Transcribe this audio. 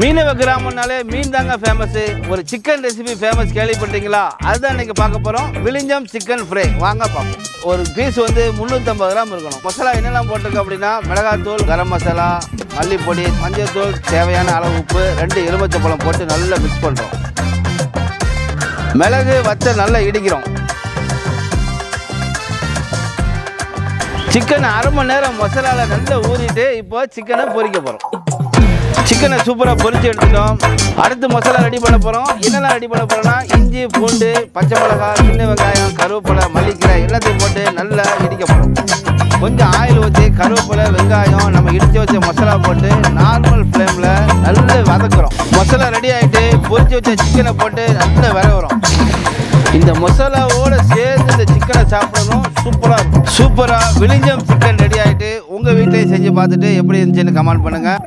மீனவ கிராமம்னாலே மீன் தாங்க ஃபேமஸ். ஒரு சிக்கன் ரெசிபி ஃபேமஸ் கேள்விப்பட்டீங்களா? அதுதான் இன்னைக்கு பார்க்க போறோம். விழிஞ்சம் சிக்கன் ஃப்ரை வாங்க பார்ப்போம். ஒரு பீஸ் வந்து 350 கிராம் இருக்கணும். மசாலா என்னெல்லாம் போட்டிருக்கு அப்படின்னா மிளகாத்தூள், கரம் மசாலா, மல்லிப்பொடி, மஞ்சள்தூள், தேவையான அளவு உப்பு, 2 எலுமிச்சம்பழம் போட்டு நல்லா மிக்ஸ் பண்ணுறோம். மிளகு வத்த நல்லா இடிக்கிறோம். சிக்கன் அரை மணி நேரம் மசாலாவில் நல்லா ஊறிட்டு இப்போ சிக்கனை பொரிக்க போகிறோம். சிக்கனை சூப்பராக பொரிச்சு எடுத்துட்டோம். அடுத்து மசாலா ரெடி பண்ண போகிறோம். என்னெல்லாம் ரெடி பண்ண போகிறோம்னா இஞ்சி, பூண்டு, பச்சை மிளகாய், சின்ன வெங்காயம், கருவேப்பிலை, மல்லிக்கீரை எல்லாத்தையும் போட்டு நல்லா இடிக்க போகிறோம். கொஞ்சம் ஆயில் ஊற்றி கருவேப்பிலை, வெங்காயம், நம்ம இடித்து வச்ச மசாலா போட்டு நார்மல் ஃப்ளேமில் நல்லா வதக்குறோம். மசாலா ரெடி ஆகிட்டு பொரிச்சு வச்ச சிக்கனை போட்டு நல்லா விரவுறோம். இந்த மசாலாவோடு சேர்ந்து இந்த சிக்கனை சாப்பிடணும். சூப்பராக இருக்கும். சூப்பராக விழிஞ்சம் சிக்கன் ரெடி ஆகிட்டு உங்கள் வீட்டிலையும் செஞ்சு பார்த்துட்டு எப்படி இருந்துச்சுன்னு கமெண்ட் பண்ணுங்கள்.